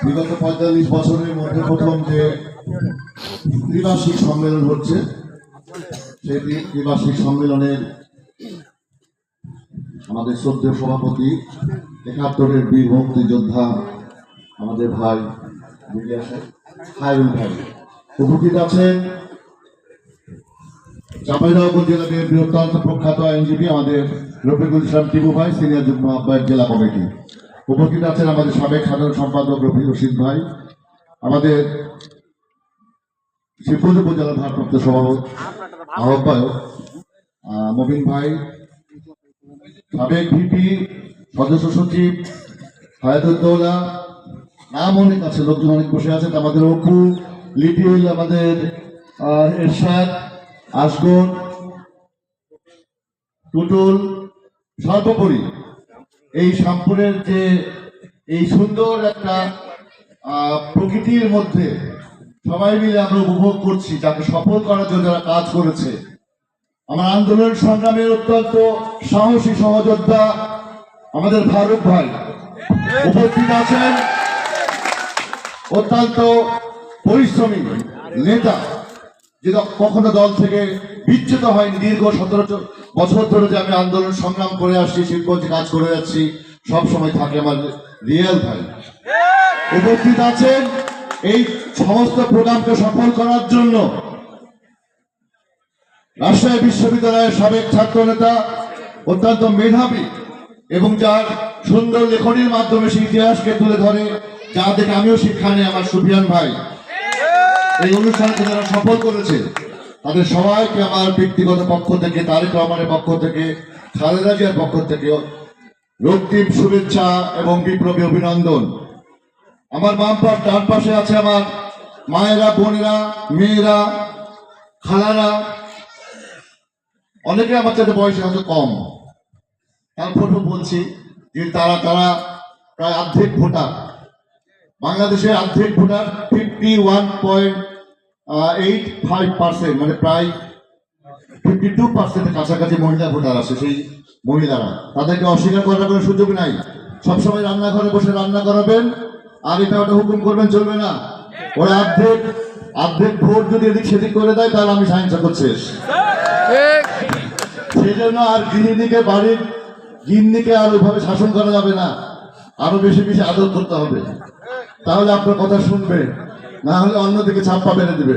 বিগত ৪৫ বছরের মধ্যে প্রথম যে ত্রিবার্ষিক সম্মেলন হচ্ছে, সেই ত্রিবার্ষিক সম্মেলনের আমাদের শ্রদ্ধেয় সভাপতি ৭১-এর বীর মুক্তিযোদ্ধা আমাদের ভাই খায়রুল ভাই উপস্থিত আছেন। চাঁপাইনবাবগঞ্জ জেলা বিএনপির অত্যন্ত প্রখ্যাত আইনজীবী আমাদের রফিকুল ইসলাম টিপু ভাই, সিনিয়র যুগ্ম আহ্বায়ক জেলা কমিটি। উপস্থিত আছেন আমাদের সাবেক সাধারণ সম্পাদক রফিক রশিদ ভাই, আমাদের শিবগঞ্জ উপজেলা ভারপ্রাপ্ত সভাপতি আহ্বায়ক মবিন ভাই, সাবেক ভিপি সদস্য সচিব হায়াতুদ্দৌলা, নাম অনেক আছে, লোকজন অনেক বসে আছেন। আমাদের অপু, লিটিল, আমাদের এরশাদ, আসগর, টুটুল, সর্বোপরি এই শ্যামপুরের যে এই সুন্দর একটা প্রকৃতির মধ্যে সবাই মিলে আমরা উপভোগ করছি, যাকে সফল করার জন্য যারা কাজ করেছে। আমার আন্দোলন সংগ্রামের অত্যন্ত সাহসী সহযোদ্ধা আমাদের ফারুক ভাই উপস্থিত আছেন, অত্যন্ত পরিশ্রমী নেতা, যে কখনো দল থেকে বিচ্যুত হয়নি। দীর্ঘ ১৭ বছর ধরে যে আমি আন্দোলন সংগ্রাম করে আসছি, শিল্পে কাজ করে যাচ্ছি, সব সময় থাকে আমার রিয়েল ভাই উপস্থিত আছেন। এই সমস্ত প্রোগ্রামকে সফল করার জন্য রাজশাহী বিশ্ববিদ্যালয়ের সাবেক ছাত্র নেতা, অত্যন্ত মেধাবী এবং যার সুন্দর লেখনীর মাধ্যমে সেই ইতিহাসকে তুলে ধরে, যা দেখে আমিও শিক্ষা নিই, আমার সুফিয়ান ভাই। এই অনুষ্ঠানকে যারা সফল করেছে তাদের সবাইকে আমার ব্যক্তিগত পক্ষ থেকে, তারেক রহমানের পক্ষ থেকে, খালেদা জিয়ার পক্ষ থেকে রক্তিম শুভেচ্ছা এবং বিপ্লবী অভিনন্দন। আমার বাম পাশ ডান পাশে আছে আমার মায়েরা, বোনেরা, মেয়েরা, খালারা, অনেকে আমার সাথে বয়সে হয়তো কম, তারপরেও বলছি যে তারা প্রায় অর্ধেক ভোটার, বাংলাদেশের অর্ধেক ভোটার 51.85%, মানে প্রায় 52% কাছাকাছি মহিলা ভোটার আছে। সেই মহিলারা, তাদেরকে অস্বীকার করার কোনো সুযোগ নাই। সবসময় রান্নাঘরে বসে রান্না করাবেন, আর এটা ওটা হুকুম করবেন, চলবে না। ওরা অর্ধেক ভোট যদি এদিক সেদিক করে দেয়, তাহলে আমি সাহিংসা করছি। সেই জন্য আর বাড়ির গিন্নিকে আর ওইভাবে শাসন করা যাবে না, আরো বেশি বেশি আদর করতে হবে, তাহলে আপনার কথা শুনবে, না হলে অন্যদিকে ছাপ্পা মেরে দেবে।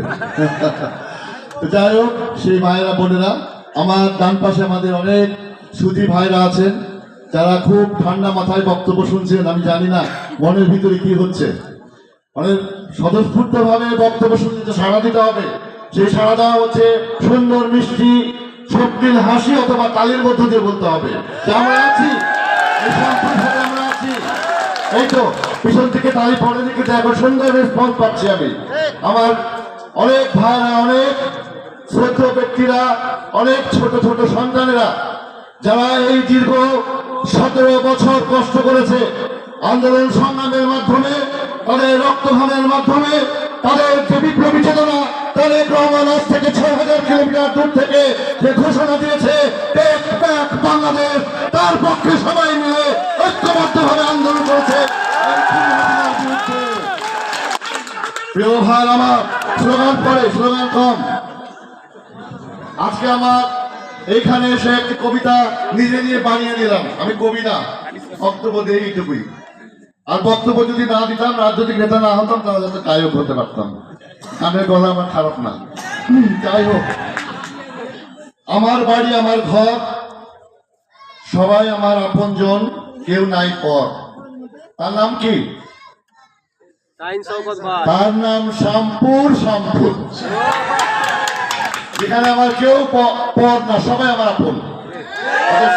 যাই হোক, সেই মায়েরা, বোনেরা, আমার ডান পাশে আমাদের অনেক সুধী ভাইরা আছেন, যারা খুব ঠান্ডা মাথায় বক্তব্য শুনছেন। আমি জানি না মনের ভিতরে কি হচ্ছে, অনেক স্বতঃস্ফূর্ত ভাবে বক্তব্য শুনতে সাড়া দিতে হবে। সেই সাড়া দেওয়া হচ্ছে সুন্দর মিষ্টি শক্তির হাসি অথবা তালির মধ্য দিয়ে বলতে হবে যে আমরা আছি, আমরা আছি। এই তো পিছন থেকে তালি পড়ে দিকে দেখো, সুন্দর রেসপন্স পাচ্ছি আমি। আমার অনেক ভাইরা, অনেক শ্রদ্ধ ব্যক্তিরা, অনেক ছোট ছোট সন্তানেরা, যারা এই দীর্ঘ ১৭ বছর কষ্ট করেছে আন্দোলন সংগ্রামের মাধ্যমে, তাদের রক্তঘামের মাধ্যমে, তাদের যে বিপ্লবী চেতনা, তারেক রহমান আজ থেকে ৬,০০০ কিলোমিটার দূর থেকে যে ঘোষণা দিয়েছে বাংলাদেশ, তার পক্ষে সবাই মিলে ঐক্যবদ্ধভাবে আন্দোলন করেছে। প্রিয় ভাই আমার, স্লোগান পরে স্লোগান কম। আজকে আমার এইখানে এসে একটি কবিতা নিজে নিয়ে বানিয়ে দিলাম। আমি কবি না, বক্তব্য দিই এইটুকুই। আর বক্তব্য যদি না দিতাম, রাজনৈতিক নেতা না হতাম, তাহলে তো গায়ক হতে পারতাম। গানের গলা আমার খারাপ না। যাই হোক, আমার বাড়ি, আমার ঘর, সবাই আমার আপনজন, কেউ নাই পর। তার নাম কি? তার নাম শ্যামপুর। যেখানে আমার কেউ পর না, সবাই আমার আপন।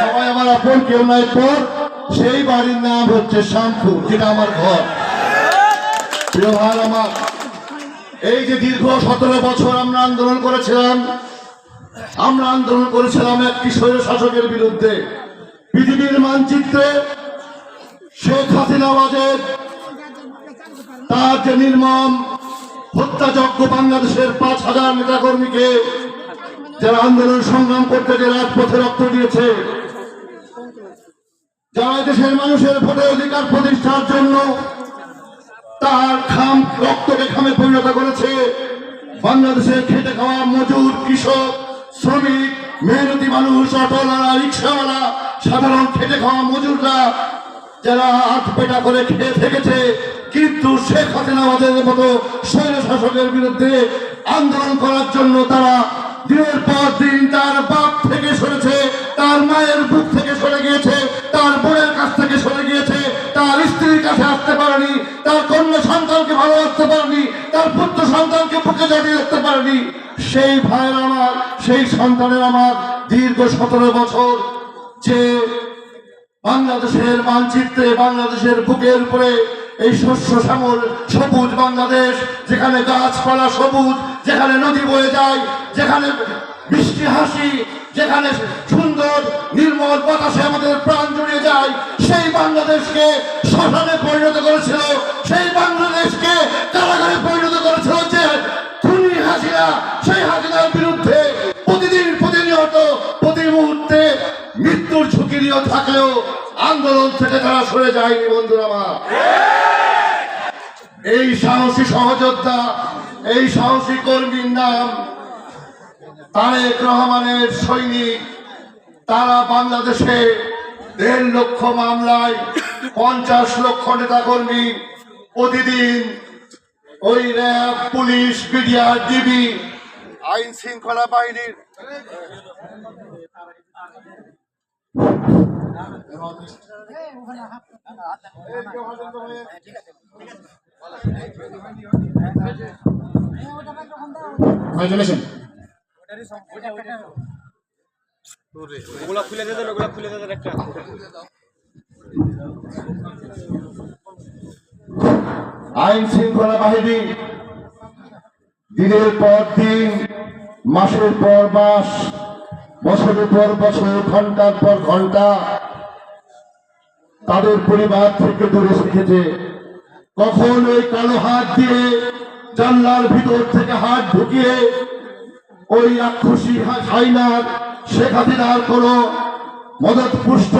সবাই আমার আপন, কেউ নাই পর। সেই বাড়ির নাম হচ্ছে শ্যামপুর, যেটা আমার ঘর। প্রিয় ভাই আমার, এই যে দীর্ঘ ১৭ বছর আমরা আন্দোলন করেছিলাম একটি স্বৈর শাসকের বিরুদ্ধে। পৃথিবীর মানচিত্রে শেখ হাসিনাবাজের তার যে নির্মম হত্যাযজ্ঞ, বাংলাদেশের ৫,০০০ নেতাকর্মীকে যারা আন্দোলন সংগ্রাম করতে যে রাজপথে রক্ত দিয়েছে, যারা দেশের মানুষের ভোটের অধিকার প্রতিষ্ঠার জন্য তার খাম রক্তকে খামে পরিণত করেছে। বাংলাদেশের খেটে খাওয়া মজুর, কৃষক, শ্রমিক, মেহনতি মানুষ, অটোওয়ালা, রিক্সাওয়ালা, সাধারণ খেটে খাওয়া মজুররা যারা হাত পেটা করে খেয়ে থেকেছে, কিন্তু শেখ হাসিনাবাদের মতো স্বৈর শাসকের বিরুদ্ধে আন্দোলন করার জন্য তারা দিনের পর দিন তার বাপ থেকে সরেছে, তার মায়ের বুক থেকে সরে গিয়েছে, তার বোনের কাছ থেকে সরে গিয়েছে, তার স্ত্রীর কাছে আসতে পারেনি, তার কন্যা সন্তানকে ভালোবাসতে পারেনি, তার পুত্র সন্তানকে বুকে জড়িয়ে রাখতে পারেনি। সেই ভাইয়ের আমার, সেই সন্তানের আমার দীর্ঘ 17 বছর যে বাংলাদেশের মানচিত্রে, বাংলাদেশের বুকের উপরে এই শস্য শ্যামল সবুজ বাংলাদেশ, যেখানে গাছপালা সবুজ, যেখানে নদী বয়ে যায়, যেখানে মিষ্টি হাসি, যেখানে সুন্দর নির্মল বাতাসে আমাদের প্রাণ জুড়িয়ে যায়, সেই বাংলাদেশকে শ্মশানে পরিণত করেছিল, সেই বাংলাদেশকে কারাগারে পরিণত করেছিল যে খুনি হাসিনা। সেই হাসিনার বিরুদ্ধে প্রতিদিন প্রতিনিয়ত প্রতি মুহূর্তে মৃত্যুর ঝুঁকি নিয়ে থাকলেও আন্দোলন থেকে তারা সরে যায়নি। বন্ধুরা আমার, এই সাহসী সহযোদ্ধা, এই সাহসী কর্মীর নাম তারেক রহমানের সৈনিক। তারা বাংলাদেশে 1.5 লক্ষ মামলায় 50 লক্ষ নেতা কর্মী প্রতিদিন ওই র্যাব, পুলিশ, বিডিআর, ডিবি, আইন শৃঙ্খলা বাহিনীর আইন শৃঙ্খলা বাহিনী দিনের পর দিন, মাসের পর মাস, বছরের পর বছর, ঘন্টার পর ঘন্টা তাদের পরিবার থেকে দূরে রেখেছে। কখন ওই কালো হাত দিয়ে জানলার ভিতর থেকে হাত ঢুকিয়ে ওই রাক্ষসী হাইনার শেখ হাসিনার কোন মদতপুষ্ট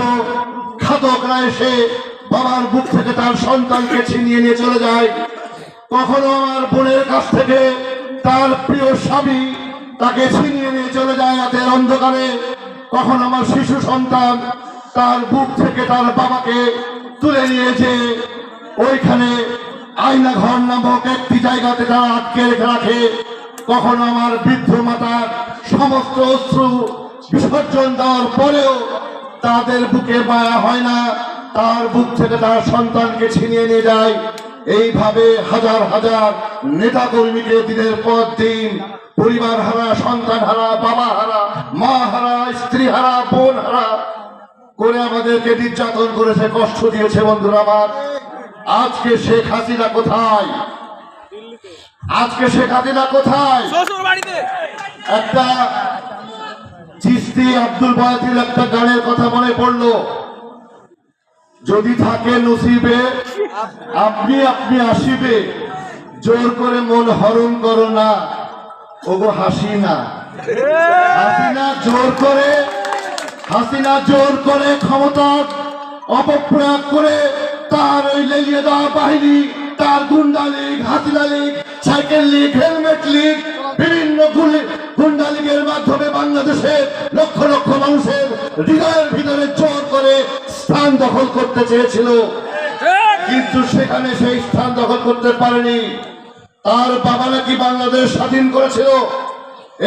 ঘাতকরা এসে বাবার বুক থেকে তার সন্তানকে ছিনিয়ে নিয়ে চলে যায়। কখনো আমার বোনের কাছ থেকে তার প্রিয় স্বামী তাকে ছিনিয়ে নিয়ে চলে যায় রাতের অন্ধকারে। কখন আমার শিশু সন্তান তার বুক থেকে তার বাবাকে তুলে নিয়েছে ওইখানে আয়না ঘর নামক একটি জায়গাতে তারা আটকে রেখে রাখে। কখনো আমার বৃদ্ধ মাতার সমস্ত অশ্রু বিসর্জন দেওয়ার পরেও তাদের বুকে মায়া হয় না, তার বুক থেকে তার সন্তানকে ছিনিয়ে নিয়ে যায়। এইভাবে হাজার হাজার নেতা কর্মীকে দিনের পর দিন পরিবার হারা, সন্তান হারা, বাবা হারা, মা হারা, স্ত্রী হারা, বোন হারা করে আমাদেরকে নির্যাতন করেছে, কষ্ট দিয়েছে। বন্ধুরা আমার, আজকে শেখ হাসিনা কোথায়? আজকে শেখ হাসিনা কোথায়? একটা চিস্তি আব্দুল বাতিল একটা গানের কথা মনে পড়লো, যদি থাকে নসিবে আপনি আপনি আসিবে, জোর করে মন হরণ করো না ওগো হাসিনা। হাসিনা জোর করে ক্ষমতার অপপ্রয়োগ করে তার ওই লেলিয়ে দেওয়া বাহিনী, তার গুন্ডা লীগ, হাসিনা লীগ, সাইকেল লীগ, হেলমেট লীগ, বিভিন্ন গুন্ডা লীগের মাধ্যমে বাংলাদেশের লক্ষ লক্ষ মানুষের হৃদয়ের ভিতরে জোর করে স্থান দখল করতে চেয়েছিল, কিন্তু সেখানে সেই স্থান দখল করতে পারেনি। তার বাবা নাকি বাংলাদেশ স্বাধীন করেছিল।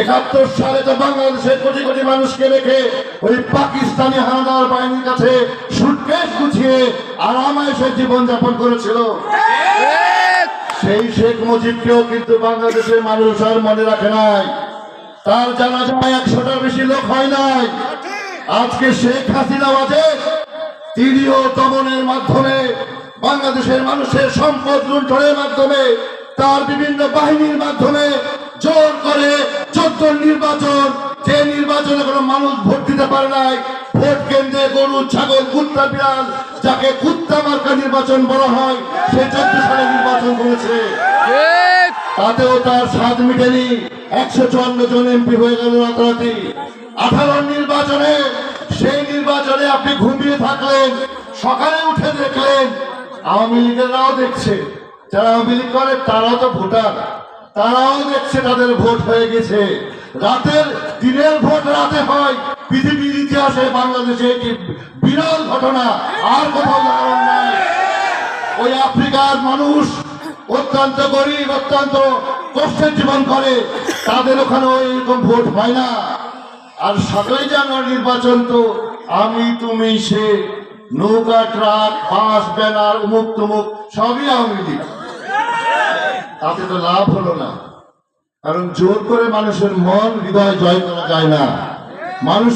71 সালে তো বাংলাদেশের কোটি কোটি মানুষকে রেখে ওই পাকিস্তানি হানাদার বাহিনীর কাছে সুটকেস গুছিয়ে আরামায়েশে জীবন যাপন করেছিল। সেই শেখ মুজিবকেও কিন্তু বাংলাদেশের মানুষ আর মনে রাখে নাই, তার জানাজায় 100টার বেশি লোক হয় নাই। আজকে শেখ হাসিনা বাজে তিনিও দমনের মাধ্যমে, বাংলাদেশের মানুষের সম্পদ লুণ্ঠনের মাধ্যমে, তার বিভিন্ন বাহিনীর মাধ্যমে জোর করে 14 নির্বাচন, যে নির্বাচনে কোনো মানুষ ভোট দিতে পারে নাই, ভোট কেন্দ্রে গরু, ছাগল, কুত্তা, বিড়াল, যাকে কুত্তা মার্কা নির্বাচন বলা হয়, সে 14 সালে নির্বাচন করেছে। তাতেও তার স্বাদ মিটেনি। 154 জন এমপি হয়ে গেল রাতারাতি। 18 নির্বাচনে সেই নির্বাচনে আপনি ঘুমিয়ে থাকলেন, সকালে উঠে দেখলেন আওয়ামী লীগেরাও দেখছে, যারা আওয়ামী লীগ করে তারাও তো ভোটার, তারাও দেখছে তাদের ভোট হয়ে গেছে। দিনের ভোট রাতে হয়, পৃথিবীর ইতিহাসে বাংলাদেশে একটি বিরল ঘটনা, আর কোথাও উদাহরণ নাই। ওই আফ্রিকার মানুষ অত্যন্ত গরিব, অত্যন্ত কষ্টের জীবন করে, তাদের ওখানে এরকম ভোট হয় না। আর 7ই জানুয়ারি নির্বাচন তো আমি তুমি সে, নৌকা, ট্রাক, বাস, ব্যানার, উমুক তুমুক সবই আওয়ামী লীগ। তাতে তো লাভ হলো না, কারণ জোর করে মানুষের মন হৃদয় জয় করা যায় না। মানুষ